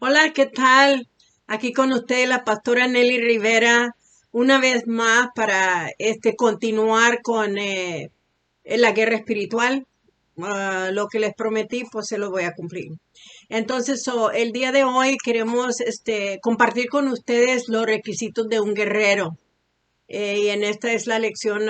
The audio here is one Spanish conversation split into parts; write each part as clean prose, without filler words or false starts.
Hola, ¿qué tal? Aquí con usted la pastora Nelly Rivera, una vez más para continuar con la guerra espiritual. Lo que les prometí, pues se lo voy a cumplir. Entonces, el día de hoy queremos compartir con ustedes los requisitos de un guerrero. Y en esta es la lección,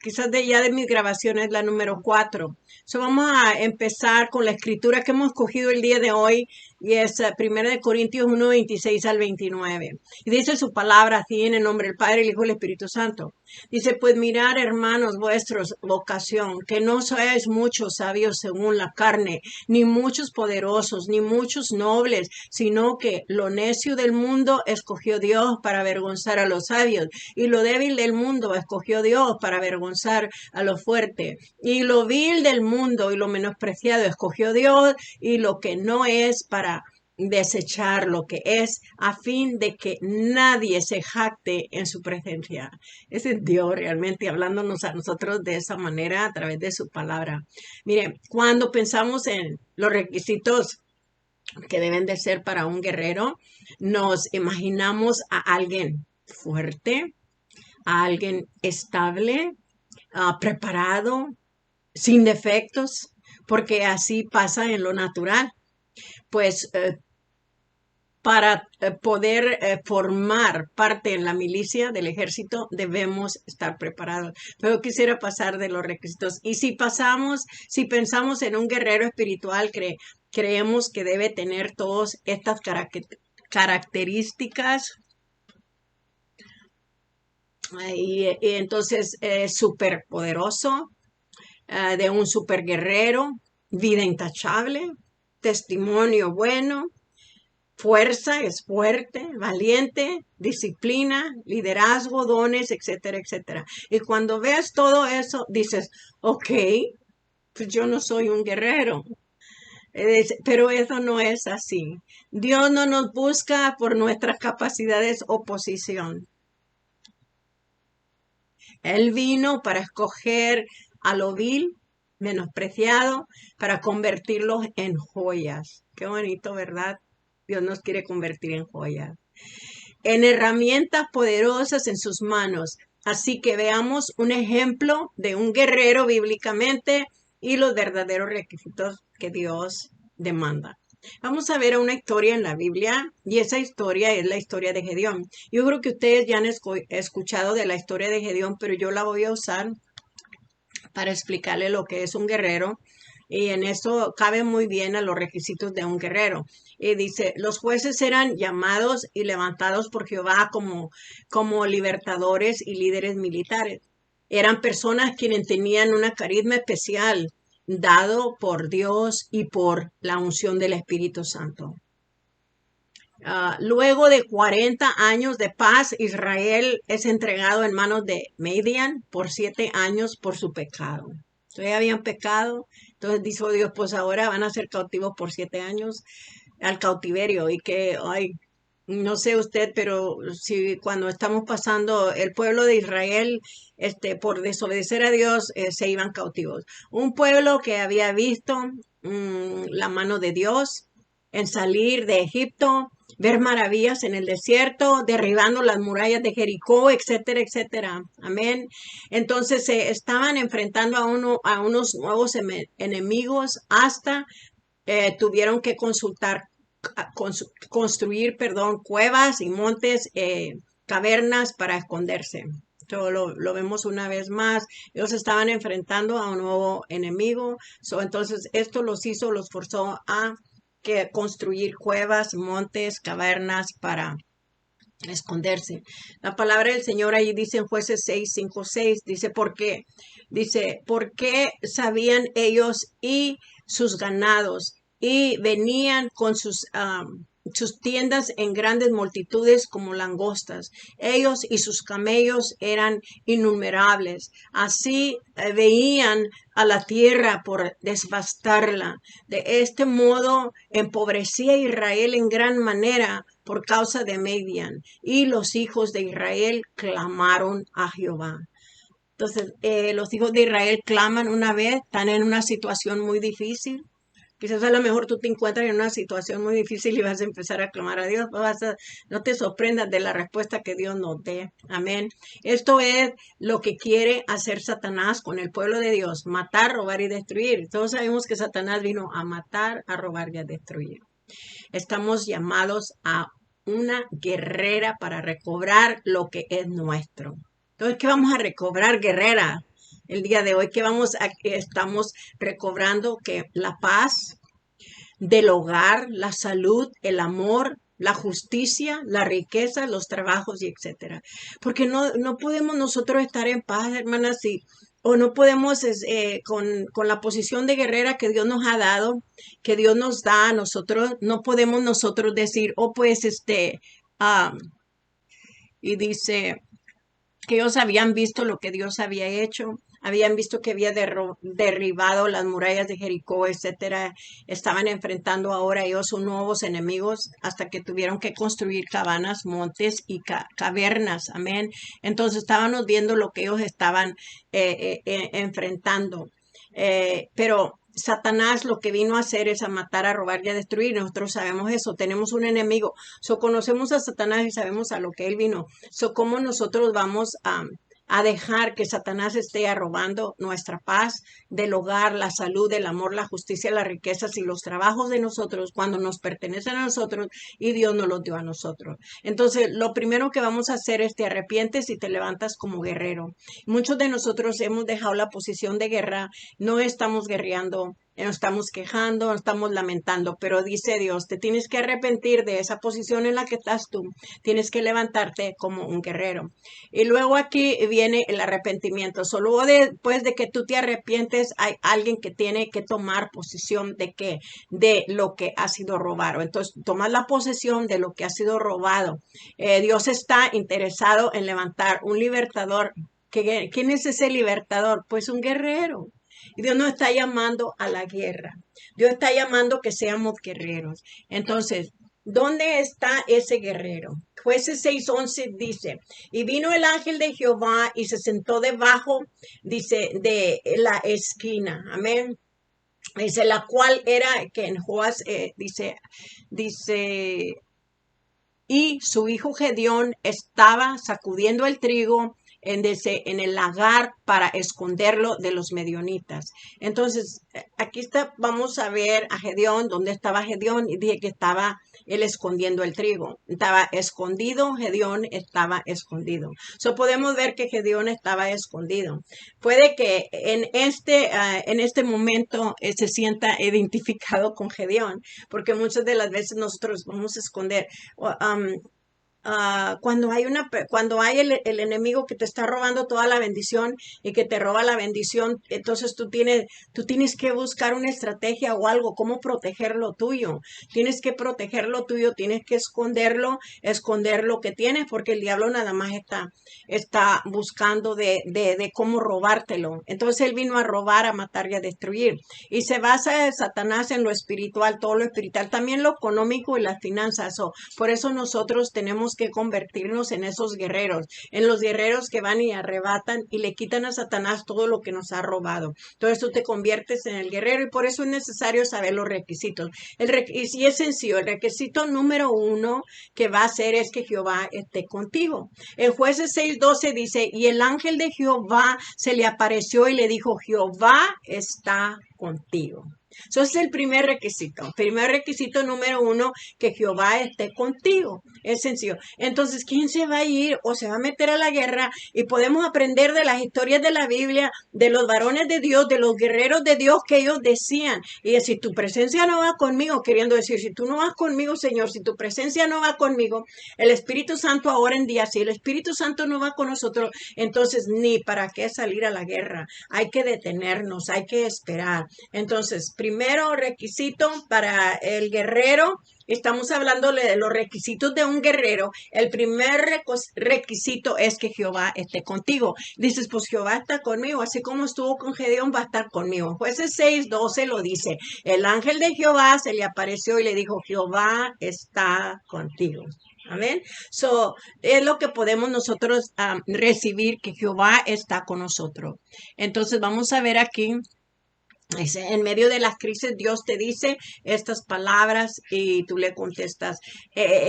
quizás de mis grabaciones, la número 4. Vamos a empezar con la escritura que hemos cogido el día de hoy, y es 1 de Corintios 1, 26 al 29. Y dice su palabra así, en el nombre del Padre, el Hijo y el Espíritu Santo. Dice, pues mirad, hermanos, vuestros vocación, que no sois muchos sabios según la carne, ni muchos poderosos, ni muchos nobles, sino que lo necio del mundo escogió Dios para avergonzar a los sabios, y lo débil del mundo escogió Dios para avergonzar a lo fuerte, y lo vil del mundo y lo menospreciado escogió Dios, y lo que no es para desechar lo que es, a fin de que nadie se jacte en su presencia. Ese es Dios realmente hablándonos a nosotros de esa manera a través de su palabra. Mire, cuando pensamos en los requisitos que deben de ser para un guerrero, nos imaginamos a alguien fuerte, a alguien estable, preparado, sin defectos, porque así pasa en lo natural. Pues para poder formar parte en la milicia del ejército debemos estar preparados. Pero quisiera pasar de los requisitos. Y si pensamos en un guerrero espiritual, creemos que debe tener todas estas características. Y entonces es súper poderoso, de un super guerrero, vida intachable, testimonio bueno, fuerza, es fuerte, valiente, disciplina, liderazgo, dones, etcétera, etcétera. Y cuando ves todo eso, dices, ok, pues yo no soy un guerrero. Pero eso no es así. Dios no nos busca por nuestras capacidades o posición. Él vino para escoger a lo vil, menospreciado, para convertirlos en joyas. Qué bonito, ¿verdad? Dios nos quiere convertir en joyas, en herramientas poderosas en sus manos. Así que veamos un ejemplo de un guerrero bíblicamente y los verdaderos requisitos que Dios demanda. Vamos a ver una historia en la Biblia, y esa historia es la historia de Gedeón. Yo creo que ustedes ya han escuchado de la historia de Gedeón, pero yo la voy a usar para explicarle lo que es un guerrero. Y en eso cabe muy bien a los requisitos de un guerrero. Y dice, los jueces eran llamados y levantados por Jehová como libertadores y líderes militares. Eran personas quienes tenían una carisma especial dado por Dios y por la unción del Espíritu Santo. Luego de 40 años de paz, Israel es entregado en manos de Madián por 7 años por su pecado. Entonces habían pecado, entonces dijo Dios, pues ahora van a ser cautivos por 7 años al cautiverio. Y que, ay, no sé usted, pero si cuando estamos pasando el pueblo de Israel, por desobedecer a Dios, se iban cautivos. Un pueblo que había visto la mano de Dios en salir de Egipto, ver maravillas en el desierto, derribando las murallas de Jericó, etcétera, etcétera. Amén. Entonces se estaban enfrentando a unos nuevos enemigos hasta tuvieron que construir, cuevas y montes, cavernas para esconderse. Esto lo vemos una vez más. Ellos estaban enfrentando a un nuevo enemigo. Entonces esto los forzó a construir cuevas, montes, cavernas para esconderse. La palabra del Señor ahí dice en Jueces 6, 5, 6, dice, ¿por qué? Dice, ¿por qué sabían ellos y sus ganados y venían con sus tiendas en grandes multitudes como langostas? Ellos y sus camellos eran innumerables. Así veían a la tierra por devastarla. De este modo empobrecía Israel en gran manera por causa de Madián, y los hijos de Israel clamaron a Jehová. Entonces, los hijos de Israel claman una vez, están en una situación muy difícil, Quizás a lo mejor tú te encuentras en una situación muy difícil y vas a empezar a clamar a Dios. No te sorprendas de la respuesta que Dios nos dé. Amén. Esto es lo que quiere hacer Satanás con el pueblo de Dios: matar, robar y destruir. Todos sabemos que Satanás vino a matar, a robar y a destruir. Estamos llamados a una guerrera para recobrar lo que es nuestro. Entonces, ¿qué vamos a recobrar, guerrera? El día de hoy, estamos recobrando? Que la paz del hogar, la salud, el amor, la justicia, la riqueza, los trabajos y etcétera. Porque no podemos nosotros estar en paz, hermanas, o no podemos con la posición de guerrera que Dios nos ha dado, que Dios nos da a nosotros, no podemos nosotros decir, oh, pues y dice, que ellos habían visto lo que Dios había hecho, habían visto que había derribado las murallas de Jericó, etcétera. Estaban enfrentando ahora ellos sus nuevos enemigos hasta que tuvieron que construir cabanas, montes y cavernas. Amén. Entonces estábamos viendo lo que ellos estaban enfrentando. Pero Satanás lo que vino a hacer es a matar, a robar y a destruir. Nosotros sabemos eso, tenemos un enemigo. Conocemos a Satanás y sabemos a lo que él vino. ¿Cómo nosotros vamos a dejar que Satanás esté robando nuestra paz del hogar, la salud, el amor, la justicia, las riquezas y los trabajos de nosotros cuando nos pertenecen a nosotros y Dios nos los dio a nosotros? Entonces, lo primero que vamos a hacer es te arrepientes y te levantas como guerrero. Muchos de nosotros hemos dejado la posición de guerra, no estamos guerreando, no estamos quejando, no estamos lamentando, pero dice Dios, te tienes que arrepentir de esa posición en la que estás tú, tienes que levantarte como un guerrero. Y luego aquí viene el arrepentimiento. Solo después de que tú te arrepientes, hay alguien que tiene que tomar posesión de lo que ha sido robado. Entonces, tomas la posesión de lo que ha sido robado. Dios está interesado en levantar un libertador. ¿Quién es ese libertador? Pues un guerrero. Y Dios nos está llamando a la guerra. Dios está llamando que seamos guerreros. Entonces, ¿dónde está ese guerrero? Jueces 6:11 dice, y vino el ángel de Jehová y se sentó debajo, dice, de la esquina. Amén. Dice, la cual era, que en Joás dice, y su hijo Gedeón estaba sacudiendo el trigo en el lagar para esconderlo de los medionitas. Entonces, aquí vamos a ver a Gedeón, dónde estaba Gedeón, y dije que estaba él escondiendo el trigo. Estaba escondido, Gedeón estaba escondido. Podemos ver que Gedeón estaba escondido. Puede que en este momento se sienta identificado con Gedeón, porque muchas de las veces nosotros vamos a esconder. Cuando hay el enemigo que te está robando toda la bendición y que te roba la bendición, entonces tú tienes que buscar una estrategia o algo, cómo proteger lo tuyo. Tienes que proteger lo tuyo, tienes que esconder lo que tienes, porque el diablo nada más está buscando de cómo robártelo. Entonces él vino a robar, a matar y a destruir. Y se basa Satanás en lo espiritual, todo lo espiritual, también lo económico y las finanzas. Por eso nosotros tenemos que convertirnos en esos guerreros, en los guerreros que van y arrebatan y le quitan a Satanás todo lo que nos ha robado. Entonces tú te conviertes en el guerrero y por eso es necesario saber los requisitos. Y si es sencillo, el requisito número 1 que va a hacer es que Jehová esté contigo. En Jueces 6:12 dice, y el ángel de Jehová se le apareció y le dijo, Jehová está contigo. Eso es el primer requisito. Primer requisito número 1, que Jehová esté contigo. Es sencillo. Entonces, ¿quién se va a ir o se va a meter a la guerra? Y podemos aprender de las historias de la Biblia, de los varones de Dios, de los guerreros de Dios que ellos decían. Y decir, tu presencia no va conmigo, queriendo decir, si tú no vas conmigo, Señor, si tu presencia no va conmigo, el Espíritu Santo ahora en día, si el Espíritu Santo no va con nosotros, entonces ni para qué salir a la guerra. Hay que detenernos, hay que esperar. Entonces, primero requisito para el guerrero, estamos hablándole de los requisitos de un guerrero. El primer requisito es que Jehová esté contigo. Dices, pues Jehová está conmigo, así como estuvo con Gedeón, va a estar conmigo. Jueces 6:12 lo dice. El ángel de Jehová se le apareció y le dijo, Jehová está contigo. Amén. Es lo que podemos nosotros recibir, que Jehová está con nosotros. Entonces vamos a ver aquí En medio de las crisis, Dios te dice estas palabras y tú le contestas.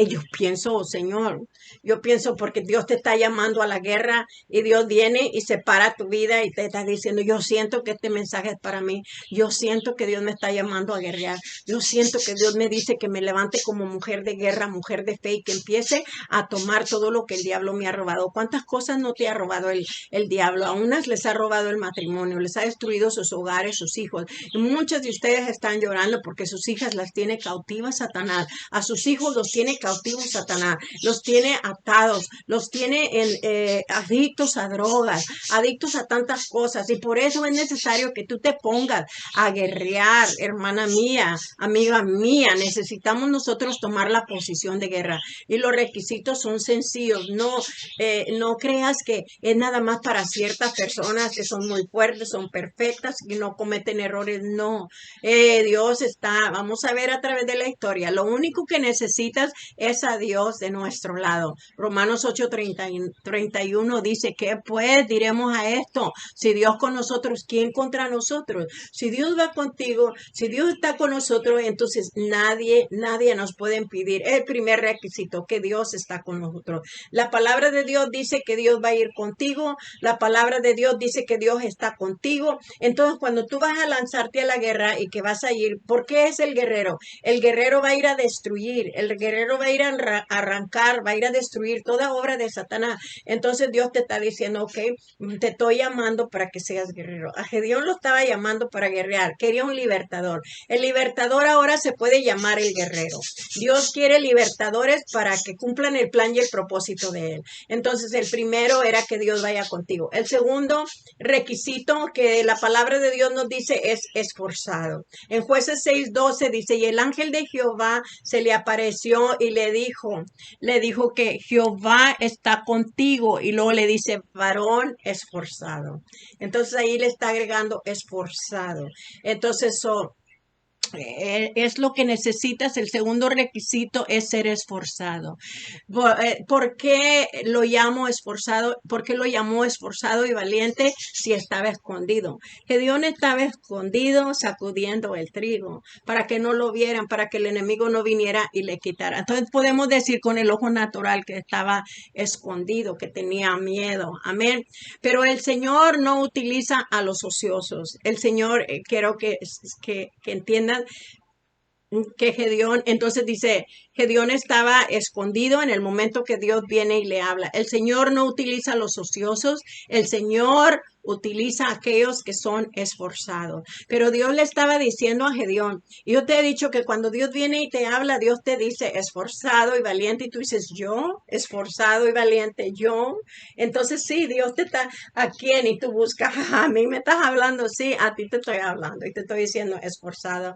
Yo pienso, oh, Señor, yo pienso porque Dios te está llamando a la guerra y Dios viene y separa tu vida y te está diciendo, yo siento que este mensaje es para mí. Yo siento que Dios me está llamando a guerrear. Yo siento que Dios me dice que me levante como mujer de guerra, mujer de fe y que empiece a tomar todo lo que el diablo me ha robado. ¿Cuántas cosas no te ha robado el diablo? A unas les ha robado el matrimonio, les ha destruido sus hogares, sus hijos. Y muchos de ustedes están llorando porque sus hijas las tiene cautivas Satanás. A sus hijos los tiene cautivos Satanás. Los tiene atados. Los tiene adictos a drogas, adictos a tantas cosas. Y por eso es necesario que tú te pongas a guerrear, hermana mía, amiga mía. Necesitamos nosotros tomar la posición de guerra. Y los requisitos son sencillos. No creas que es nada más para ciertas personas que son muy fuertes, son perfectas y no cometen errores. No, Dios está, vamos a ver a través de la historia. Lo único que necesitas es a Dios de nuestro lado. Romanos 8:31 dice que pues diremos a esto, si Dios con nosotros, ¿quién contra nosotros? Si Dios va contigo, si Dios está con nosotros, entonces nadie nos puede impedir. El primer requisito, que Dios está con nosotros. La palabra de Dios dice que Dios va a ir contigo. La palabra de Dios dice que Dios está contigo. Entonces, cuando tú vas a lanzarte a la guerra y que vas a ir, ¿por qué es el guerrero? El guerrero va a ir a destruir, el guerrero va a ir a arrancar, va a ir a destruir toda obra de Satanás. Entonces Dios te está diciendo, ok, te estoy llamando para que seas guerrero. A Gedeón lo estaba llamando para guerrear, quería un libertador. El libertador ahora se puede llamar el guerrero. Dios quiere libertadores para que cumplan el plan y el propósito de él. Entonces el primero era que Dios vaya contigo. El segundo requisito que la palabra de Dios nos dice es esforzado. En Jueces 6:12 dice, y el ángel de Jehová se le apareció y le dijo que Jehová está contigo, y luego le dice varón esforzado. Entonces ahí le está agregando esforzado. Entonces es lo que necesitas. El segundo requisito es ser esforzado. ¿Por qué lo llamo esforzado? ¿Por qué lo llamó esforzado y valiente si estaba escondido? Gedeón estaba escondido sacudiendo el trigo para que no lo vieran, para que el enemigo no viniera y le quitara. Entonces podemos decir con el ojo natural que estaba escondido, que tenía miedo. Amén. Pero el Señor no utiliza a los ociosos. El Señor, quiero que entiendan que Gedeón, entonces dice, Gedeón estaba escondido en el momento que Dios viene y le habla. El Señor no utiliza a los ociosos, el Señor utiliza a aquellos que son esforzados. Pero Dios le estaba diciendo a Gedeón, yo te he dicho que cuando Dios viene y te habla, Dios te dice esforzado y valiente, y tú dices, yo, esforzado y valiente, yo. Entonces sí, Dios te está, ¿a quién? Y tú buscas, a mí me estás hablando, sí, a ti te estoy hablando y te estoy diciendo esforzado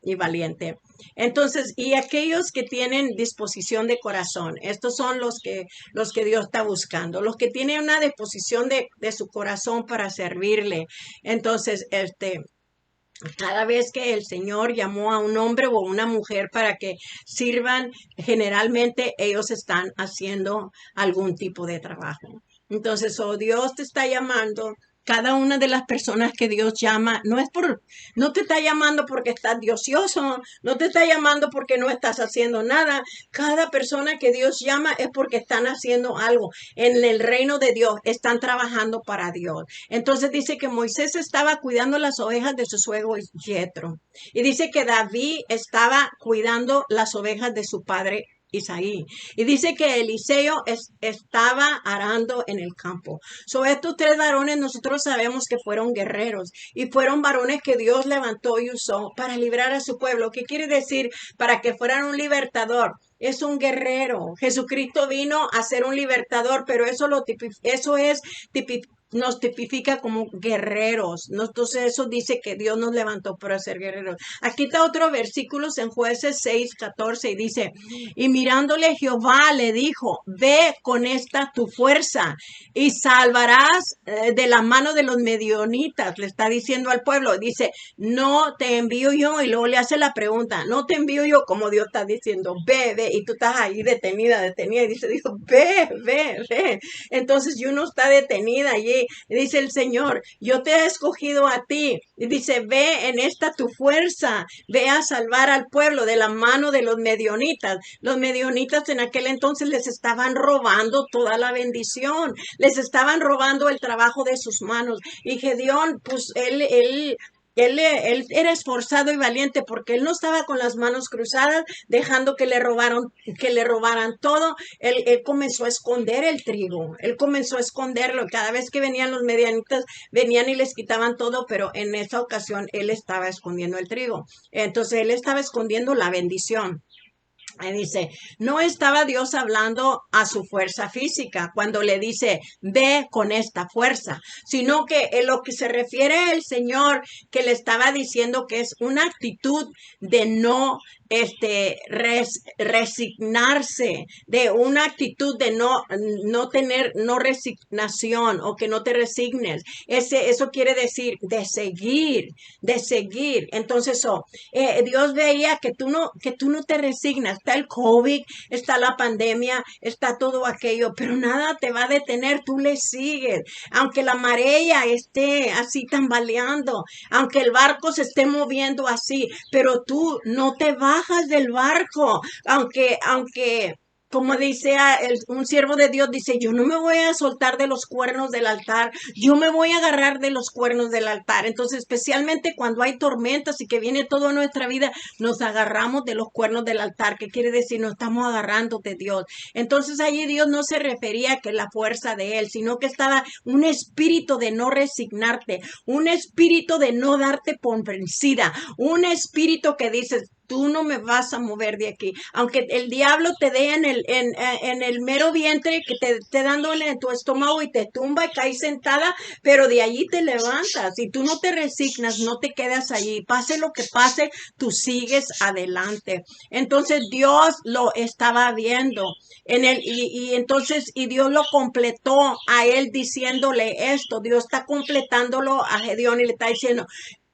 y valiente. Entonces, y aquellos que tienen disposición de corazón, estos son los que Dios está buscando, los que tienen una disposición de su corazón para servirle. Entonces, cada vez que el Señor llamó a un hombre o una mujer para que sirvan, generalmente ellos están haciendo algún tipo de trabajo. Entonces, Dios te está llamando. Cada una de las personas que Dios llama, no te está llamando porque estás de ocioso, no te está llamando porque no estás haciendo nada. Cada persona que Dios llama es porque están haciendo algo en el reino de Dios, están trabajando para Dios. Entonces dice que Moisés estaba cuidando las ovejas de su suegro Jetro. Y dice que David estaba cuidando las ovejas de su padre Isaí. Y dice que Eliseo estaba arando en el campo. Estos tres varones nosotros sabemos que fueron guerreros y fueron varones que Dios levantó y usó para librar a su pueblo. ¿Qué quiere decir? Para que fueran un libertador. Es un guerrero. Jesucristo vino a ser un libertador, pero nos tipifica como guerreros. Entonces eso dice que Dios nos levantó para ser guerreros. Aquí está otro versículo en Jueces 6:14 y dice, y mirándole Jehová le dijo, ve con esta tu fuerza y salvarás de la mano de los medionitas. Le está diciendo al pueblo, dice, no te envío yo, y luego le hace la pregunta, no te envío yo, como Dios está diciendo, ve, y tú estás ahí detenida, y dice Dios, ve. Entonces uno está detenida allí ahí. Dice el Señor, yo te he escogido a ti. Y dice, ve en esta tu fuerza, ve a salvar al pueblo de la mano de los medionitas. Los medionitas en aquel entonces les estaban robando toda la bendición, les estaban robando el trabajo de sus manos. Y Gedeón, pues él era esforzado y valiente porque él no estaba con las manos cruzadas dejando que le robaran todo. Él comenzó a esconder el trigo, él comenzó a esconderlo. Cada vez que venían los medianitas, venían y les quitaban todo, pero en esa ocasión él estaba escondiendo el trigo. Entonces él estaba escondiendo la bendición. Ahí dice, no estaba Dios hablando a su fuerza física cuando le dice, ve con esta fuerza, sino que en lo que se refiere el Señor, que le estaba diciendo que es una actitud de no resignarse, de una actitud de no resignación o que no te resignes. Eso quiere decir de seguir, de seguir. Entonces, Dios veía que tú no te resignas. Está el COVID, está la pandemia, está todo aquello, pero nada te va a detener, tú le sigues. Aunque la marea esté así tambaleando, aunque el barco se esté moviendo así, pero tú no te bajas del barco, aunque como dice un siervo de Dios, dice, yo no me voy a soltar de los cuernos del altar, yo me voy a agarrar de los cuernos del altar. Entonces, especialmente cuando hay tormentas y que viene toda nuestra vida, nos agarramos de los cuernos del altar. ¿Qué quiere decir? Nos estamos agarrando de Dios. Entonces, allí Dios no se refería a que la fuerza de Él, sino que estaba un espíritu de no resignarte, un espíritu de no darte por vencida, un espíritu que dices, tú no me vas a mover de aquí. Aunque el diablo te dé en el mero vientre, que te esté dándole en tu estómago y te tumba y caes sentada, pero de allí te levantas y tú no te resignas, no te quedas allí. Pase lo que pase, tú sigues adelante. Entonces Dios lo estaba viendo y Dios lo completó a él diciéndole esto. Dios está completándolo a Gedeón y le está diciendo,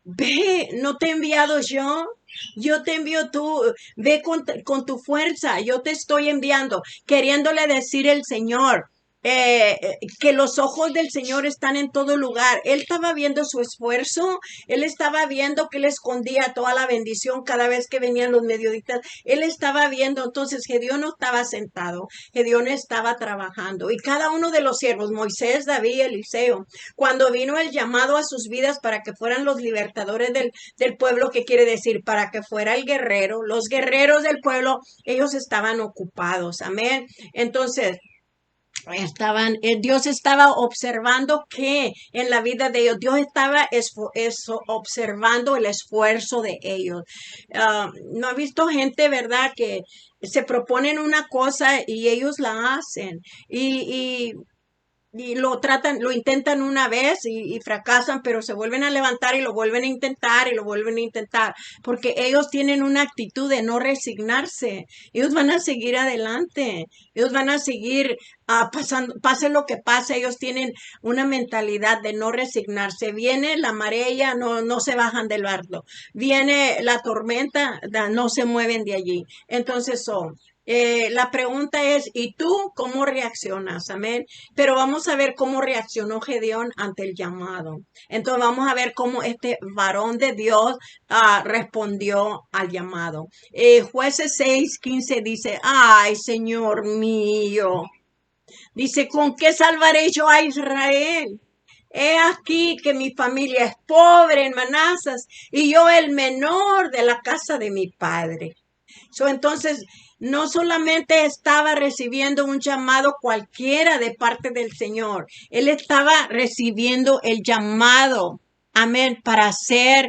ve, no te he enviado yo. Yo te envío tú, ve con tu fuerza, yo te estoy enviando, queriéndole decir el Señor. Que los ojos del Señor están en todo lugar. Él estaba viendo su esfuerzo, él estaba viendo que él escondía toda la bendición cada vez que venían los medioditas. Él estaba viendo, entonces Gedeón no estaba sentado, Gedeón estaba trabajando. Y cada uno de los siervos, Moisés, David, Eliseo, cuando vino el llamado a sus vidas para que fueran los libertadores del pueblo, ¿qué quiere decir? Para que fuera el guerrero, los guerreros del pueblo, ellos estaban ocupados, amén. Entonces, Dios estaba observando que en la vida de ellos, Dios estaba observando el esfuerzo de ellos. No ha visto gente, ¿verdad? Que se proponen una cosa y ellos la hacen y lo tratan, lo intentan una vez y fracasan, pero se vuelven a levantar y lo vuelven a intentar y lo vuelven a intentar, porque ellos tienen una actitud de no resignarse. Ellos van a seguir adelante, ellos van a seguir pasando, pase lo que pase, ellos tienen una mentalidad de no resignarse. Viene la marea, no se bajan del barco. Viene la tormenta, no se mueven de allí. Entonces la pregunta es, ¿y tú cómo reaccionas? Amén. Pero vamos a ver cómo reaccionó Gedeón ante el llamado. Entonces vamos a ver cómo este varón de Dios respondió al llamado. Jueces 6:15 dice, ay, Señor mío, dice, ¿con qué salvaré yo a Israel? He aquí que mi familia es pobre en Manasas y yo el menor de la casa de mi padre. Entonces, no solamente estaba recibiendo un llamado cualquiera de parte del Señor, él estaba recibiendo el llamado, amén, para ser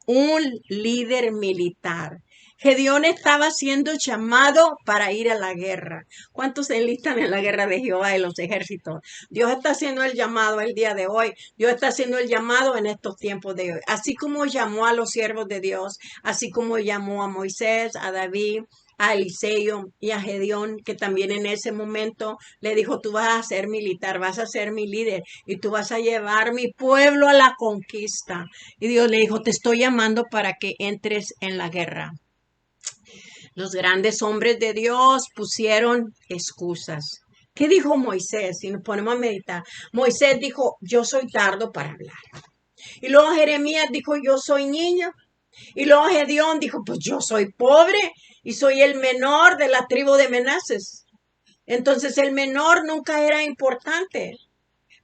un líder militar. Gedeón estaba siendo llamado para ir a la guerra. ¿Cuántos se enlistan en la guerra de Jehová de los ejércitos? Dios está haciendo el llamado el día de hoy. Dios está haciendo el llamado en estos tiempos de hoy. Así como llamó a los siervos de Dios, así como llamó a Moisés, a David, a Eliseo y a Gedeón, que también en ese momento le dijo, tú vas a ser militar, vas a ser mi líder y tú vas a llevar mi pueblo a la conquista. Y Dios le dijo, te estoy llamando para que entres en la guerra. Los grandes hombres de Dios pusieron excusas. ¿Qué dijo Moisés? Si nos ponemos a meditar. Moisés dijo, yo soy tardo para hablar. Y luego Jeremías dijo, yo soy niño. Y luego Gedeón dijo, pues yo soy pobre y soy el menor de la tribu de Menases. Entonces el menor nunca era importante,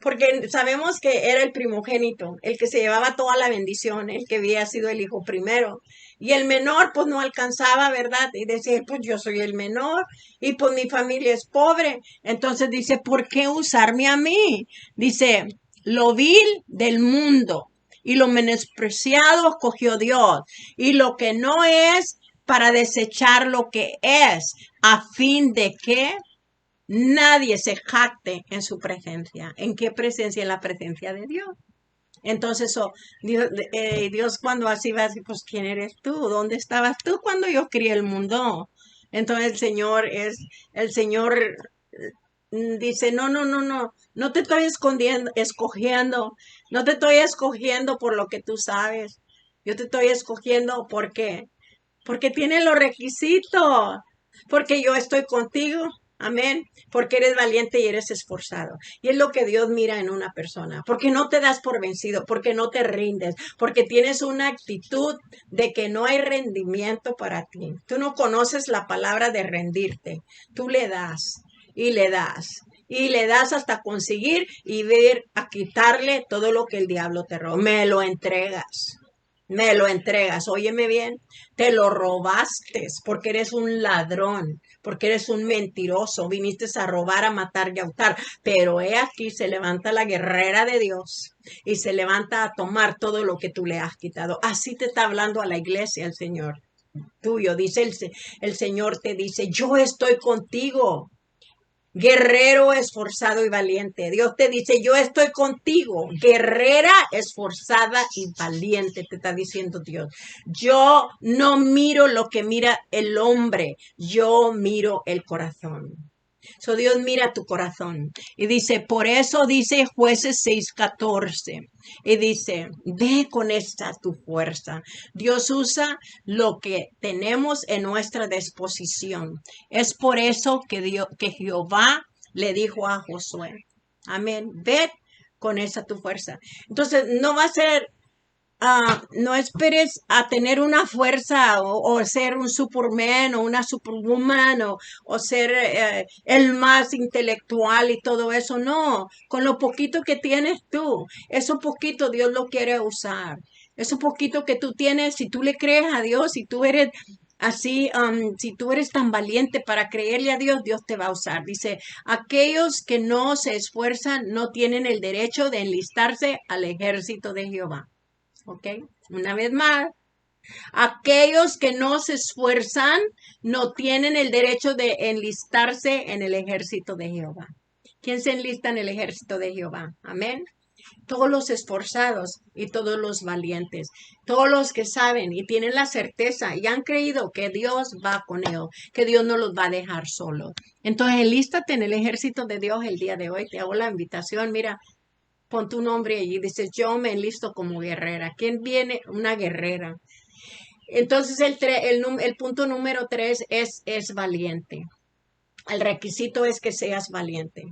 porque sabemos que era el primogénito, el que se llevaba toda la bendición, el que había sido el hijo primero. Y el menor pues no alcanzaba, ¿verdad? Y decía, pues yo soy el menor y pues mi familia es pobre. Entonces dice, ¿por qué usarme a mí? Dice, lo vil del mundo y lo menospreciado escogió Dios y lo que no es para desechar lo que es, a fin de que nadie se jacte en su presencia. ¿En qué presencia? En la presencia de Dios. Entonces, Dios cuando así va a decir, pues, ¿quién eres tú? ¿Dónde estabas tú cuando yo crié el mundo? Entonces el Señor dice, no, no, no, no, no te estoy escogiendo, no te estoy escogiendo por lo que tú sabes. Yo te estoy escogiendo, ¿por qué? Porque tiene los requisitos, porque yo estoy contigo, amén, porque eres valiente y eres esforzado. Y es lo que Dios mira en una persona, porque no te das por vencido, porque no te rindes, porque tienes una actitud de que no hay rendimiento para ti. Tú no conoces la palabra de rendirte, tú le das y le das. Y le das hasta conseguir y ver a quitarle todo lo que el diablo te robó. Me lo entregas. Me lo entregas, óyeme bien, te lo robaste porque eres un ladrón, porque eres un mentiroso, viniste a robar, a matar y a hurtar, pero he aquí se levanta la guerrera de Dios y se levanta a tomar todo lo que tú le has quitado. Así te está hablando a la iglesia el Señor tuyo, dice el Señor te dice, yo estoy contigo. Guerrero esforzado y valiente. Dios te dice, yo estoy contigo. Guerrera esforzada y valiente, te está diciendo Dios. Yo no miro lo que mira el hombre, yo miro el corazón. So Dios mira tu corazón. Y dice, por eso dice Jueces 6:14. Y dice, ve con esta tu fuerza. Dios usa lo que tenemos en nuestra disposición. Es por eso que Jehová le dijo a Josué. Amén. Ve con esa tu fuerza. Entonces, no va a ser no esperes a tener una fuerza o ser un Superman o una Superwoman o ser el más intelectual y todo eso. No, con lo poquito que tienes tú, eso poquito Dios lo quiere usar. Eso poquito que tú tienes, si tú le crees a Dios, si tú eres así, si tú eres tan valiente para creerle a Dios, Dios te va a usar. Dice, aquellos que no se esfuerzan no tienen el derecho de enlistarse al ejército de Jehová. ¿Ok? Una vez más, aquellos que no se esfuerzan no tienen el derecho de enlistarse en el ejército de Jehová. ¿Quién se enlista en el ejército de Jehová? Amén. Todos los esforzados y todos los valientes, todos los que saben y tienen la certeza y han creído que Dios va con ellos, que Dios no los va a dejar solos. Entonces, enlístate en el ejército de Dios el día de hoy. Te hago la invitación. Mira, pon tu nombre allí, dices, yo me enlisto como guerrera. ¿Quién viene? Una guerrera. Entonces el punto número 3 es valiente. El requisito es que seas valiente.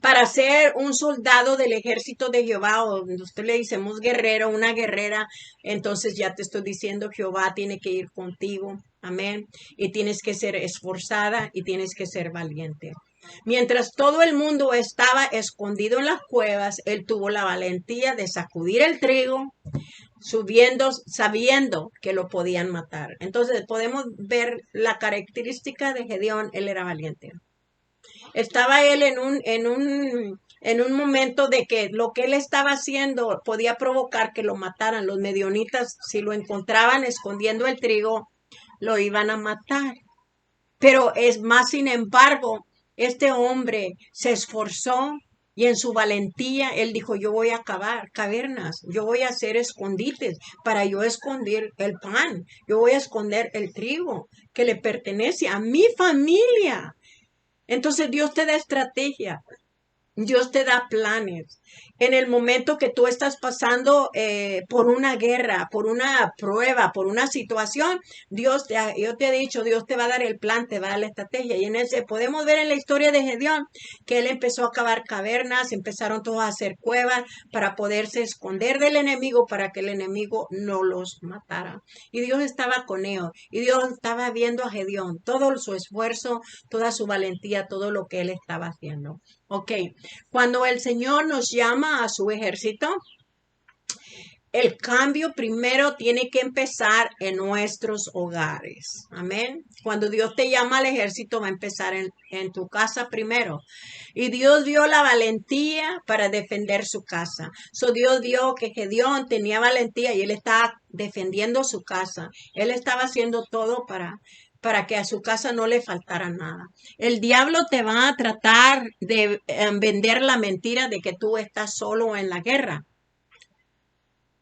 Para ser un soldado del ejército de Jehová, o nosotros le decimos guerrero, una guerrera, entonces ya te estoy diciendo, Jehová tiene que ir contigo, amén, y tienes que ser esforzada y tienes que ser valiente. Mientras todo el mundo estaba escondido en las cuevas, él tuvo la valentía de sacudir el trigo, subiendo, sabiendo que lo podían matar. Entonces podemos ver la característica de Gedeón, él era valiente. Estaba él en un momento de que lo que él estaba haciendo podía provocar que lo mataran. Los medionitas, si lo encontraban escondiendo el trigo, lo iban a matar. Pero es más, sin embargo, este hombre se esforzó y en su valentía él dijo, yo voy a cavar cavernas, yo voy a hacer escondites para yo esconder el pan, yo voy a esconder el trigo que le pertenece a mi familia. Entonces Dios te da estrategia. Dios te da planes. En el momento que tú estás pasando por una guerra, por una prueba, por una situación, yo te he dicho, Dios te va a dar el plan, te va a dar la estrategia. Y en ese podemos ver en la historia de Gedeón que él empezó a cavar cavernas, empezaron todos a hacer cuevas para poderse esconder del enemigo, para que el enemigo no los matara. Y Dios estaba con ellos. Y Dios estaba viendo a Gedeón, todo su esfuerzo, toda su valentía, todo lo que él estaba haciendo. Ok, cuando el Señor nos llama a su ejército, el cambio primero tiene que empezar en nuestros hogares. Amén. Cuando Dios te llama al ejército, va a empezar en tu casa primero. Y Dios dio la valentía para defender su casa. Dios vio que Gedeón tenía valentía y él estaba defendiendo su casa. Él estaba haciendo todo para que a su casa no le faltara nada. El diablo te va a tratar de vender la mentira de que tú estás solo en la guerra.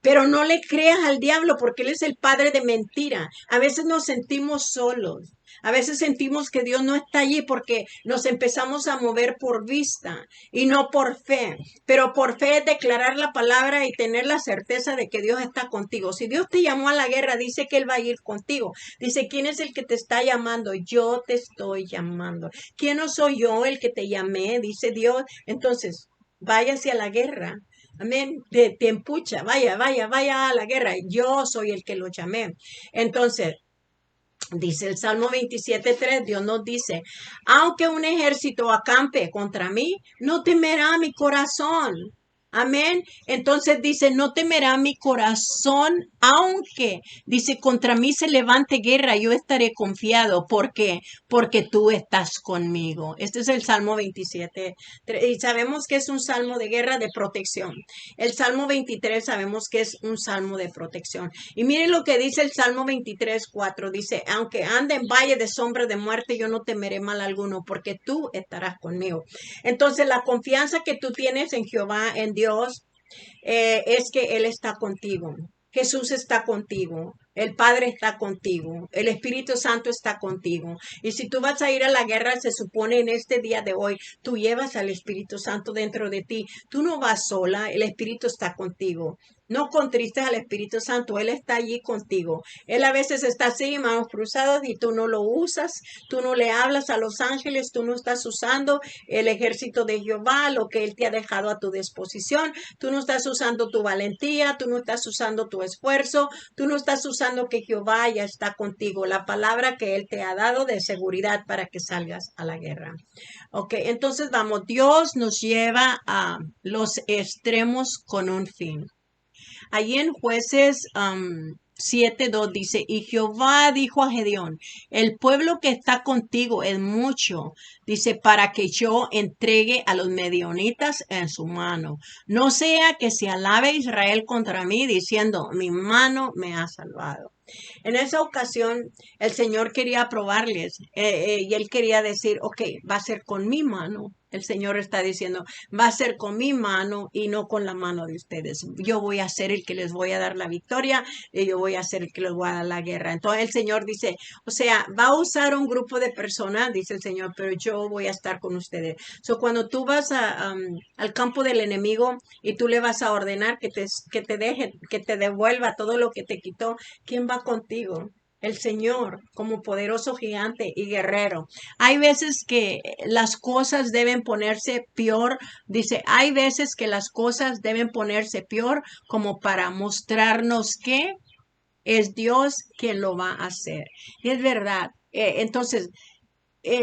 Pero no le creas al diablo porque él es el padre de mentira. A veces nos sentimos solos. A veces sentimos que Dios no está allí porque nos empezamos a mover por vista y no por fe. Pero por fe es declarar la palabra y tener la certeza de que Dios está contigo. Si Dios te llamó a la guerra, dice que Él va a ir contigo. Dice, ¿quién es el que te está llamando? Yo te estoy llamando. ¿Quién no soy yo el que te llamé? Dice Dios. Entonces, váyase a la guerra. Amén. Te empucha, vaya a la guerra. Yo soy el que lo llamé. Entonces, dice el Salmo 27:3, Dios nos dice, aunque un ejército acampe contra mí, no temerá mi corazón. Amén. Entonces dice, no temerá mi corazón, aunque, dice, contra mí se levante guerra, yo estaré confiado. ¿Por qué? Porque tú estás conmigo. Este es el Salmo 27. Y sabemos que es un salmo de guerra, de protección. El Salmo 23 sabemos que es un salmo de protección. Y miren lo que dice el Salmo 23:4. Dice, aunque ande en valle de sombra de muerte, yo no temeré mal alguno, porque tú estarás conmigo. Entonces, la confianza que tú tienes en Jehová, en Dios, es que Él está contigo. Jesús está contigo, el Padre está contigo, el Espíritu Santo está contigo. Y si tú vas a ir a la guerra, se supone en este día de hoy, tú llevas al Espíritu Santo dentro de ti. Tú no vas sola, el Espíritu está contigo. No contristes al Espíritu Santo, Él está allí contigo. Él a veces está así, manos cruzadas, y tú no lo usas, tú no le hablas a los ángeles, tú no estás usando el ejército de Jehová, lo que Él te ha dejado a tu disposición. Tú no estás usando tu valentía, tú no estás usando tu esfuerzo, tú no estás usando que Jehová ya está contigo, la palabra que Él te ha dado de seguridad para que salgas a la guerra. Ok, entonces vamos, Dios nos lleva a los extremos con un fin. Allí en Jueces 7:2 dice, y Jehová dijo a Gedeón, el pueblo que está contigo es mucho, dice, para que yo entregue a los medionitas en su mano. No sea que se alabe Israel contra mí diciendo, mi mano me ha salvado. En esa ocasión, el Señor quería probarles y Él quería decir, ok, va a ser con mi mano. El Señor está diciendo, va a ser con mi mano y no con la mano de ustedes. Yo voy a ser el que les voy a dar la victoria y yo voy a ser el que les voy a dar la guerra. Entonces el Señor dice, o sea, va a usar un grupo de personas, dice el Señor, pero yo voy a estar con ustedes. Cuando tú vas al campo del enemigo y tú le vas a ordenar que te deje, que te devuelva todo lo que te quitó, ¿quién va contigo? El Señor como poderoso gigante y guerrero. Hay veces que las cosas deben ponerse peor. Dice, hay veces que las cosas deben ponerse peor como para mostrarnos que es Dios quien lo va a hacer. Y es verdad. Entonces,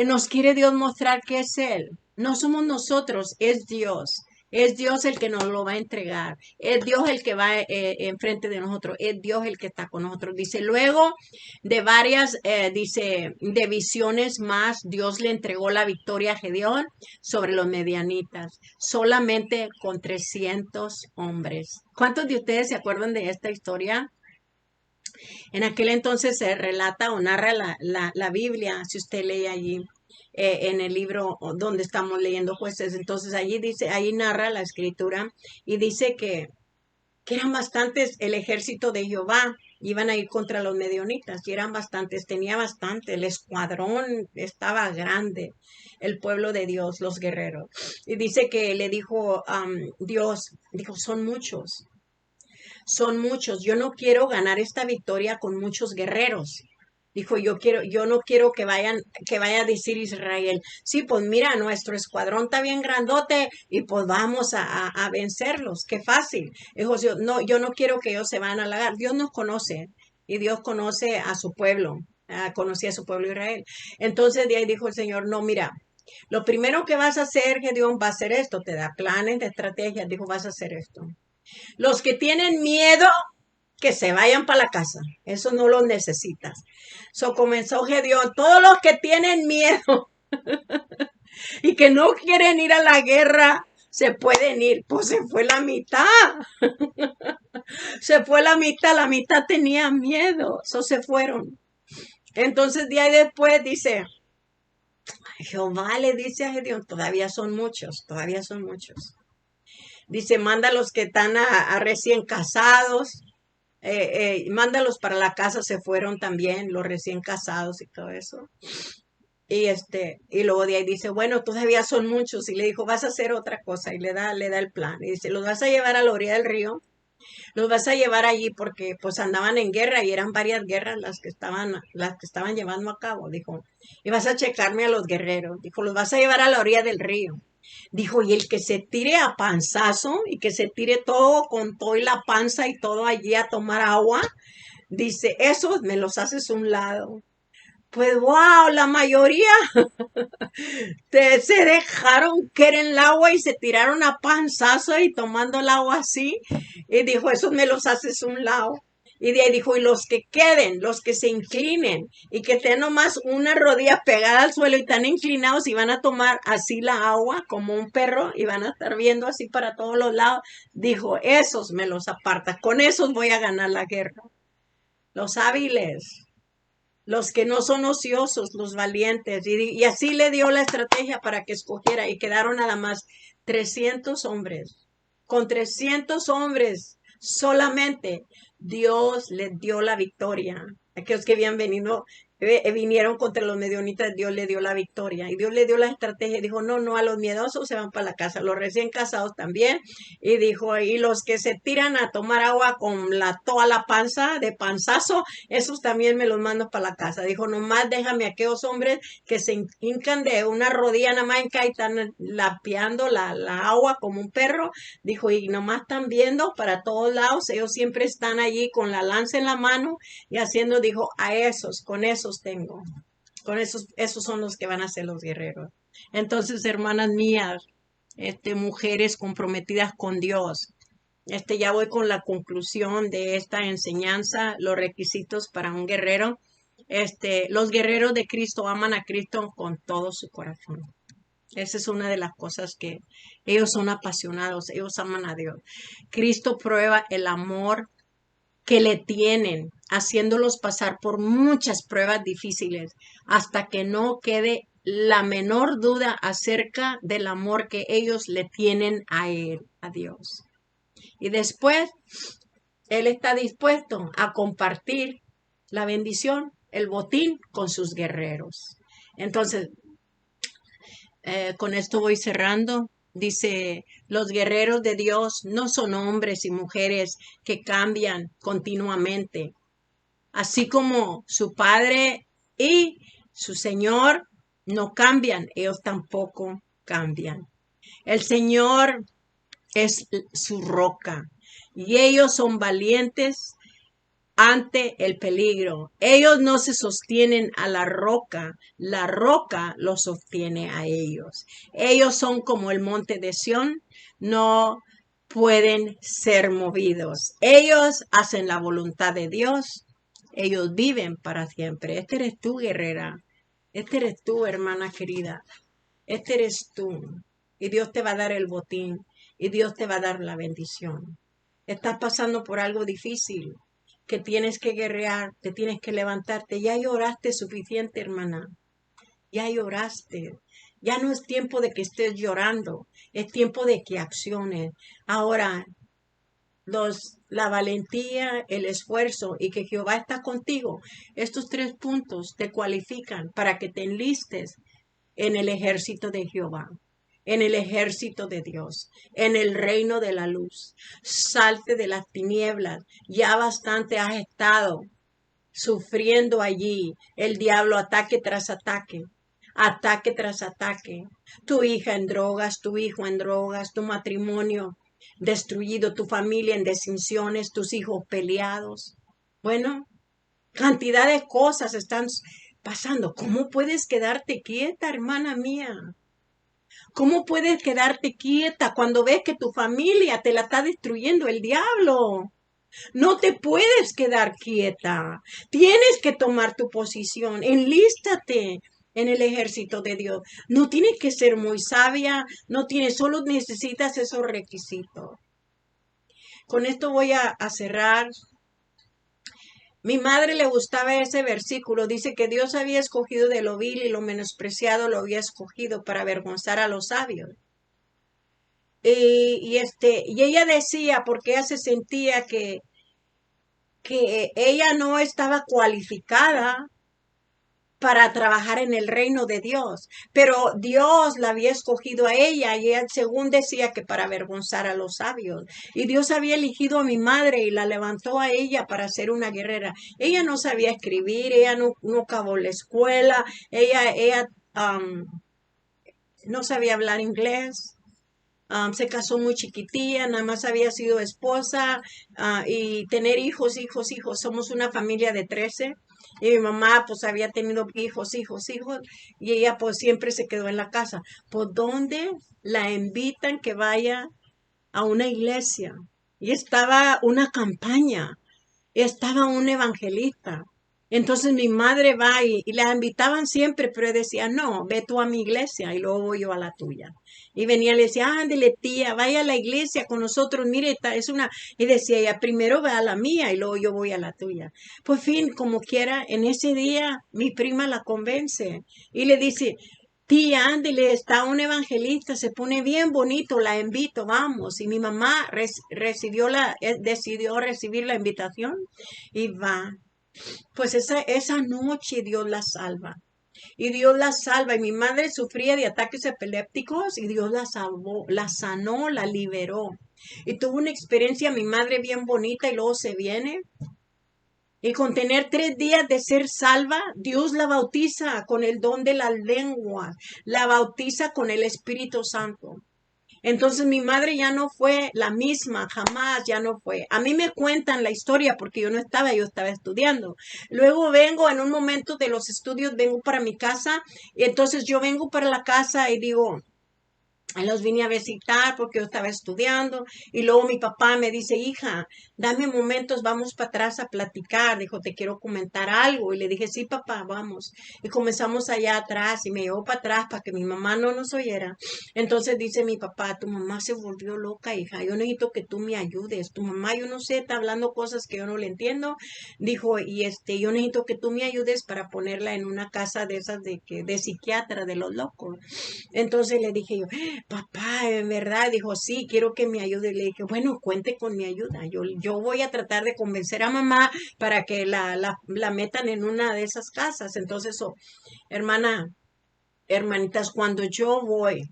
nos quiere Dios mostrar que es Él. No somos nosotros, es Dios. Es Dios el que nos lo va a entregar. Es Dios el que va enfrente de nosotros. Es Dios el que está con nosotros. Dice, luego de varias, dice, de visiones más, Dios le entregó la victoria a Gedeón sobre los medianitas, solamente con 300 hombres. ¿Cuántos de ustedes se acuerdan de esta historia? En aquel entonces se relata o narra la Biblia, si usted lee allí en el libro donde estamos leyendo jueces. Entonces allí dice, ahí narra la escritura y dice que eran bastantes el ejército de Jehová. iban a ir contra los medionitas y eran bastantes, tenía bastante, el escuadrón estaba grande, el pueblo de Dios, los guerreros. Y dice que le dijo Dios, dijo, son muchos, yo no quiero ganar esta victoria con muchos guerreros. Dijo, yo no quiero que vaya a decir Israel, sí, pues mira, nuestro escuadrón está bien grandote y pues vamos a vencerlos, qué fácil. Dijo, yo no quiero que ellos se van a halagar. Dios nos conoce y Dios conoce a su pueblo, conocía a su pueblo Israel. Entonces de ahí dijo el Señor, no, mira, lo primero que vas a hacer, Gedeón, va a hacer esto, te da planes de estrategias, dijo, vas a hacer esto. Los que tienen miedo, que se vayan para la casa. Eso no lo necesitas. Comenzó Gedeón. Todos los que tienen miedo y que no quieren ir a la guerra, se pueden ir. Pues se fue la mitad. Se fue la mitad tenía miedo. Eso se fueron. Entonces de ahí después dice, Jehová le dice a Gedeón, todavía son muchos, todavía son muchos. Dice, manda a los que están a recién casados, mándalos para la casa, se fueron también los recién casados y todo eso. Y luego de ahí dice, bueno, todavía son muchos. Y le dijo, vas a hacer otra cosa. Y le da el plan. Y dice, los vas a llevar a la orilla del río. Los vas a llevar allí porque pues andaban en guerra y eran varias guerras las que estaban llevando a cabo. Dijo, y vas a checarme a los guerreros. Dijo, los vas a llevar a la orilla del río. Dijo, y el que se tire a panzazo y que se tire todo con todo y la panza y todo allí a tomar agua, dice, esos me los haces a un lado. Pues wow, la mayoría se dejaron caer en el agua y se tiraron a panzazo y tomando el agua así. Y dijo, esos me los haces a un lado. Y de ahí dijo, y los que queden, los que se inclinen y que estén nomás una rodilla pegada al suelo y están inclinados y van a tomar así la agua como un perro y van a estar viendo así para todos los lados, dijo, esos me los aparta, con esos voy a ganar la guerra. Los hábiles, los que no son ociosos, los valientes. Y así le dio la estrategia para que escogiera y quedaron nada más 300 hombres. Con 300 hombres solamente Dios les dio la victoria. Aquellos que habían venido, vinieron contra los medionitas, Dios le dio la victoria. Y Dios le dio la estrategia. Dijo, no, a los miedosos se van para la casa, los recién casados también. Y dijo, y los que se tiran a tomar agua con toda la panza, de panzazo, esos también me los mando para la casa. Dijo, nomás déjame a aquellos hombres que se hincan de una rodilla nada más y están lapeando la agua como un perro. Dijo, y nomás están viendo para todos lados, ellos siempre están allí con la lanza en la mano y haciendo, dijo, a esos, con esos tengo. Con esos son los que van a ser los guerreros. Entonces, hermanas mías, mujeres comprometidas con Dios, ya voy con la conclusión de esta enseñanza, los requisitos para un guerrero. Los guerreros de Cristo aman a Cristo con todo su corazón. Esa es una de las cosas que ellos son apasionados, ellos aman a Dios. Cristo prueba el amor que le tienen, haciéndolos pasar por muchas pruebas difíciles, hasta que no quede la menor duda acerca del amor que ellos le tienen a Él, a Dios. Y después, Él está dispuesto a compartir la bendición, el botín con sus guerreros. Entonces, con esto voy cerrando. Dice, los guerreros de Dios no son hombres y mujeres que cambian continuamente. Así como su Padre y su Señor no cambian, ellos tampoco cambian. El Señor es su roca y ellos son valientes ante el peligro. Ellos no se sostienen a la roca los sostiene a ellos. Ellos son como el monte de Sión, no pueden ser movidos. Ellos hacen la voluntad de Dios, ellos viven para siempre. Este eres tú, guerrera. Este eres tú, hermana querida. Este eres tú. Y Dios te va a dar el botín y Dios te va a dar la bendición. Estás pasando por algo difícil, que tienes que guerrear, te tienes que levantarte. Ya lloraste suficiente, hermana. Ya lloraste. Ya no es tiempo de que estés llorando, es tiempo de que acciones. Ahora, la valentía, el esfuerzo y que Jehová está contigo. Estos 3 puntos te cualifican para que te enlistes en el ejército de Jehová, en el ejército de Dios, en el reino de la luz. Salte de las tinieblas. Ya bastante has estado sufriendo allí el diablo ataque tras ataque. Ataque tras ataque. Tu hija en drogas, tu hijo en drogas, tu matrimonio destruido, tu familia en desinciones, tus hijos peleados. Bueno, cantidad de cosas están pasando. ¿Cómo puedes quedarte quieta, hermana mía? ¿Cómo puedes quedarte quieta cuando ves que tu familia te la está destruyendo el diablo? No te puedes quedar quieta. Tienes que tomar tu posición. Enlístate en el ejército de Dios. No tienes que ser muy sabia, no tienes, solo necesitas esos requisitos. Con esto voy a cerrar. Mi madre le gustaba ese versículo. Dice que Dios había escogido de lo vil y lo menospreciado lo había escogido para avergonzar a los sabios. Y ella decía, porque ella se sentía que ella no estaba cualificada para trabajar en el reino de Dios, pero Dios la había escogido a ella y ella según decía que para avergonzar a los sabios. Y Dios había elegido a mi madre y la levantó a ella para ser una guerrera. Ella no sabía escribir, ella no acabó la escuela, ella no sabía hablar inglés. Se casó muy chiquitilla, nada más había sido esposa y tener hijos. Somos una familia de 13 y mi mamá pues había tenido hijos y ella pues siempre se quedó en la casa. ¿Por dónde la invitan que vaya a una iglesia? Y estaba una campaña, estaba un evangelista. Entonces mi madre va y la invitaban siempre, pero decía, no, ve tú a mi iglesia y luego voy yo a la tuya. Y venía y le decía, ándele tía, vaya a la iglesia con nosotros, mire, es una, y decía ella, primero ve a la mía y luego yo voy a la tuya. Pues fin, como quiera, en ese día mi prima la convence y le dice, tía, ándele, está un evangelista, se pone bien bonito, la invito, vamos. Y mi mamá decidió recibir la invitación y va. Pues esa noche Dios la salva. Y Dios la salva. Y mi madre sufría de ataques epilépticos y Dios la salvó, la sanó, la liberó. Y tuvo una experiencia mi madre bien bonita y luego se viene. Y con tener 3 días de ser salva, Dios la bautiza con el don de la lengua, la bautiza con el Espíritu Santo. Entonces mi madre ya no fue la misma, jamás ya no fue. A mí me cuentan la historia porque yo yo estaba estudiando. Luego vengo en un momento de los estudios, vengo para mi casa y entonces yo vengo para la casa y digo, los vine a visitar porque yo estaba estudiando y luego mi papá me dice, hija, dame momentos, vamos para atrás a platicar. Dijo, te quiero comentar algo. Y le dije, sí, papá, vamos. Y comenzamos allá atrás y me llevó para atrás para que mi mamá no nos oyera. Entonces dice mi papá, tu mamá se volvió loca, hija. Yo necesito que tú me ayudes. Tu mamá, yo no sé, está hablando cosas que yo no le entiendo. Dijo, y yo necesito que tú me ayudes para ponerla en una casa de esas de psiquiatra, de los locos. Entonces le dije yo, papá, en verdad, dijo, sí, quiero que me ayude. Le dije, bueno, cuente con mi ayuda. Yo voy a tratar de convencer a mamá para que la metan en una de esas casas. Entonces, hermanitas, cuando yo voy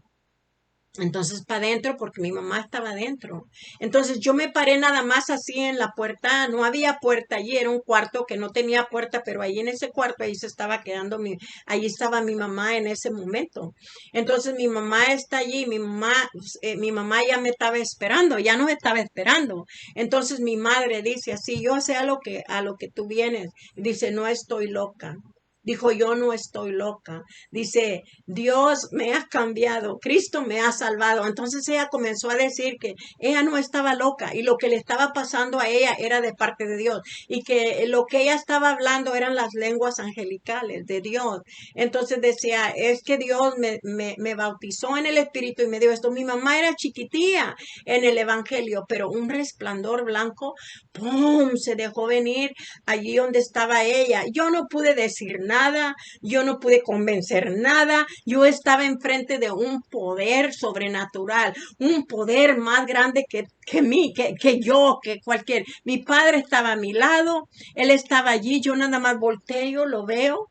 entonces para adentro porque mi mamá estaba adentro. Entonces yo me paré nada más así en la puerta, no había puerta allí, era un cuarto que no tenía puerta, pero ahí en ese cuarto ahí se estaba quedando ahí estaba mi mamá en ese momento. Entonces mi mamá está allí, mi mamá ya me estaba esperando, ya no me estaba esperando. Entonces mi madre dice así, yo sé a lo que tú vienes. Dice, no estoy loca. Dijo, yo no estoy loca. Dice, Dios me ha cambiado, Cristo me ha salvado. Entonces ella comenzó a decir que ella no estaba loca y lo que le estaba pasando a ella era de parte de Dios y que lo que ella estaba hablando eran las lenguas angelicales de Dios. Entonces decía, es que Dios me bautizó en el Espíritu y me dio esto. Mi mamá era chiquitilla en el Evangelio, pero un resplandor blanco, ¡pum!, se dejó venir allí donde estaba ella. Yo no pude decir nada, yo no pude convencer nada, yo estaba enfrente de un poder sobrenatural, un poder más grande que mí, que yo, que cualquier. Mi padre estaba a mi lado, él estaba allí, yo nada más volteo, lo veo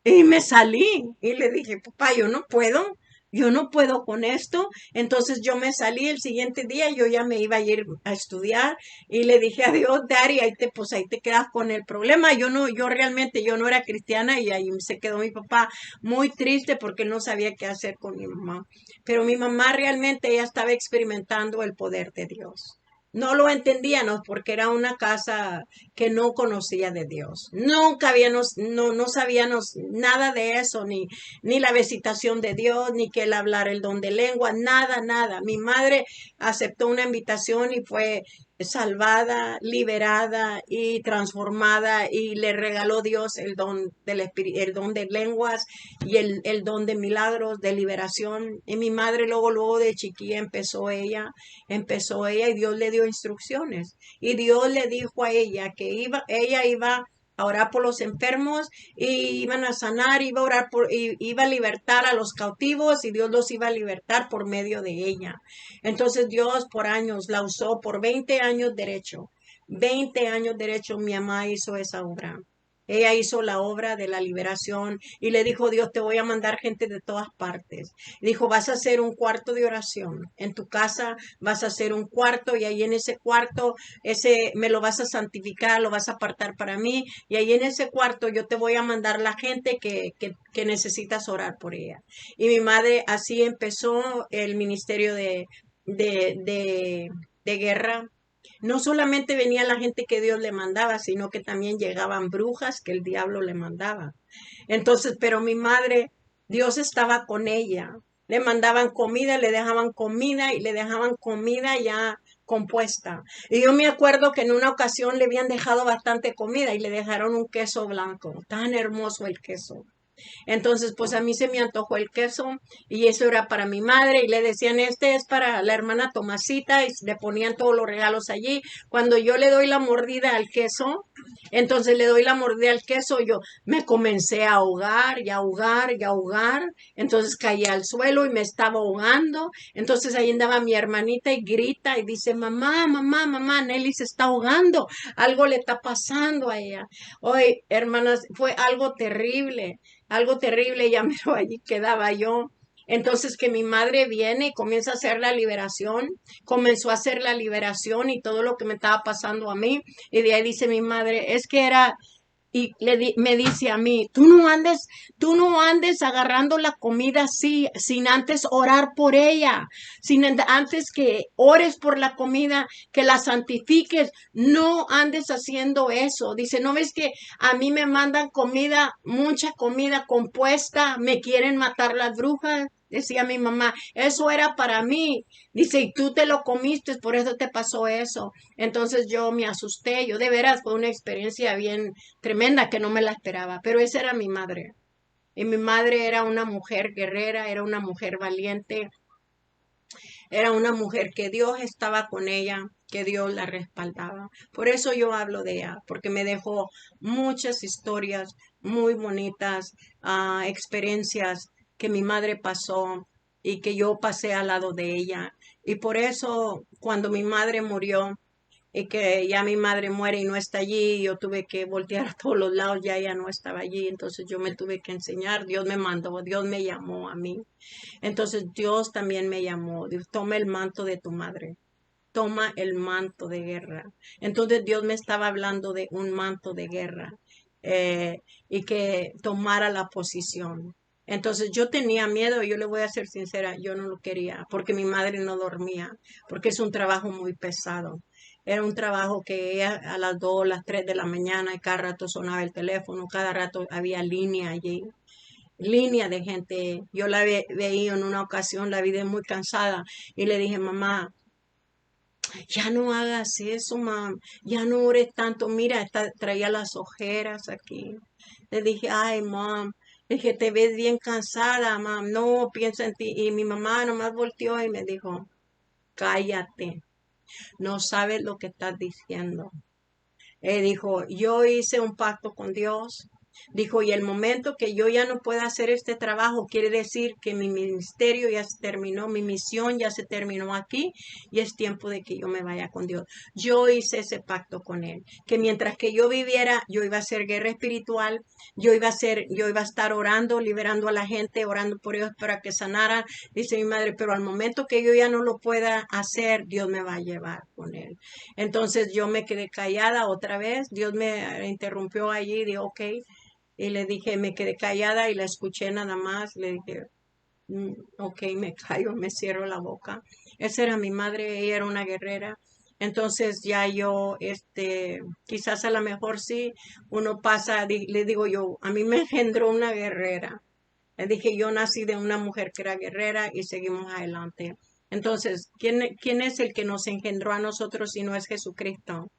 y me salí y le dije, papá, yo no puedo con esto. Entonces yo me salí el siguiente día, yo ya me iba a ir a estudiar y le dije, adiós, Dari, pues ahí te quedas con el problema. Yo realmente, yo no era cristiana y ahí se quedó mi papá muy triste porque él no sabía qué hacer con mi mamá. Pero mi mamá realmente, ella estaba experimentando el poder de Dios. No lo entendíamos porque era una casa que no conocía de Dios. Nunca habíamos, no sabíamos nada de eso, ni la visitación de Dios, ni que él hablar el don de lengua, nada, nada. Mi madre aceptó una invitación y fue salvada, liberada y transformada y le regaló Dios el don el don de lenguas y el don de milagros, de liberación. Y mi madre luego de chiquilla empezó ella y Dios le dio instrucciones. Y Dios le dijo a ella que ella iba a orar por los enfermos y iban a sanar, iba a libertar a los cautivos y Dios los iba a libertar por medio de ella. Entonces Dios por años la usó, por 20 años derecho. 20 años derecho mi mamá hizo esa obra. Ella hizo la obra de la liberación y le dijo, Dios, te voy a mandar gente de todas partes. Dijo, vas a hacer un cuarto de oración. En tu casa vas a hacer un cuarto y ahí en ese cuarto, ese me lo vas a santificar, lo vas a apartar para mí. Y ahí en ese cuarto yo te voy a mandar la gente que necesitas orar por ella. Y mi madre así empezó el ministerio de, de, de guerra. No solamente venía la gente que Dios le mandaba, sino que también llegaban brujas que el diablo le mandaba. Entonces, pero mi madre, Dios estaba con ella. Le mandaban comida, le dejaban comida y le dejaban comida ya compuesta. Y yo me acuerdo que en una ocasión le habían dejado bastante comida y le dejaron un queso blanco. Tan hermoso el queso. Entonces, pues a mí se me antojó el queso y eso era para mi madre y le decían, este es para la hermana Tomasita y le ponían todos los regalos allí. Cuando yo le doy la mordida al queso, entonces le doy la mordida al queso, yo me comencé a ahogar y a ahogar y a ahogar. Entonces caí al suelo y me estaba ahogando. Entonces ahí andaba mi hermanita y grita y dice, mamá, mamá, mamá, Nelly se está ahogando. Algo le está pasando a ella. Hoy, hermanas, fue algo terrible, ya mero allí quedaba yo. Entonces que mi madre viene y comienza a hacer la liberación, comenzó a hacer la liberación y todo lo que me estaba pasando a mí. Y de ahí dice mi madre, es que era, y me dice a mí, tú no andes agarrando la comida así, sin antes orar por ella, sin antes que ores por la comida, que la santifiques, no andes haciendo eso. Dice, ¿no ves que a mí me mandan comida, mucha comida compuesta, me quieren matar las brujas? Decía mi mamá, eso era para mí. Dice, y tú te lo comiste, por eso te pasó eso. Entonces yo me asusté, yo de veras fue una experiencia bien tremenda que no me la esperaba, pero esa era mi madre. Y mi madre era una mujer guerrera, era una mujer valiente, era una mujer que Dios estaba con ella, que Dios la respaldaba. Por eso yo hablo de ella, porque me dejó muchas historias muy bonitas, experiencias que mi madre pasó y que yo pasé al lado de ella. Y por eso cuando mi madre murió, y que ya mi madre muere y no está allí, yo tuve que voltear a todos los lados, ya ella no estaba allí, entonces yo me tuve que enseñar, Dios me mandó, Dios me llamó a mí, entonces Dios también me llamó, Dios, toma el manto de tu madre, toma el manto de guerra. Entonces Dios me estaba hablando de un manto de guerra y que tomara la posición. Entonces yo tenía miedo, yo le voy a ser sincera, yo no lo quería porque mi madre no dormía, porque es un trabajo muy pesado. Era un trabajo que ella a las 2, las 3 de la mañana y cada rato sonaba el teléfono, cada rato había línea allí, línea de gente. Yo la veía en una ocasión, la vi de muy cansada y le dije, mamá, ya no hagas eso, mam, ya no ores tanto, mira, traía las ojeras aquí. Le dije, ay, mam, le dije, te ves bien cansada, mam, no, piensa en ti. Y mi mamá nomás volteó y me dijo, cállate, no sabes lo que estás diciendo. Dijo, yo hice un pacto con Dios Dijo, y el momento que yo ya no pueda hacer este trabajo, quiere decir que mi ministerio ya se terminó, mi misión ya se terminó aquí y es tiempo de que yo me vaya con Dios. Yo hice ese pacto con él, que mientras que yo viviera, yo iba a hacer guerra espiritual, yo iba a estar orando, liberando a la gente, orando por ellos para que sanaran. Dice mi madre, pero al momento que yo ya no lo pueda hacer, Dios me va a llevar con él. Entonces yo me quedé callada otra vez, Dios me interrumpió allí y dijo, ok, y le dije, me quedé callada y la escuché nada más. Le dije, ok, me callo, me cierro la boca. Esa era mi madre, ella era una guerrera. Entonces ya yo, quizás a lo mejor sí, uno pasa, le digo yo, a mí me engendró una guerrera. Le dije, yo nací de una mujer que era guerrera y seguimos adelante. Entonces, ¿quién es el que nos engendró a nosotros si no es Jesucristo?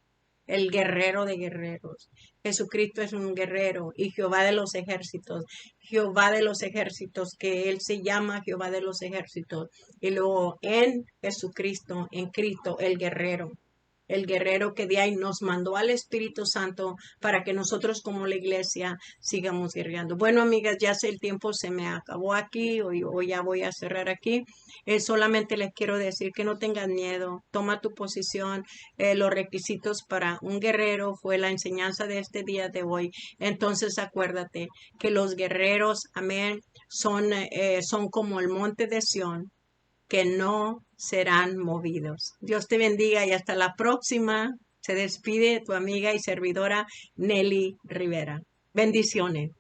El guerrero de guerreros. Jesucristo es un guerrero y Jehová de los ejércitos, que Él se llama Jehová de los ejércitos. Y luego en Jesucristo, en Cristo, el guerrero que de ahí nos mandó al Espíritu Santo para que nosotros como la iglesia sigamos guerreando. Bueno, amigas, ya sé el tiempo se me acabó aquí, hoy ya voy a cerrar aquí. Solamente les quiero decir que no tengan miedo, toma tu posición. Los requisitos para un guerrero fue la enseñanza de este día de hoy. Entonces acuérdate que los guerreros, amén, son como el monte de Sión, que no serán movidos. Dios te bendiga y hasta la próxima. Se despide tu amiga y servidora Nelly Rivera. Bendiciones.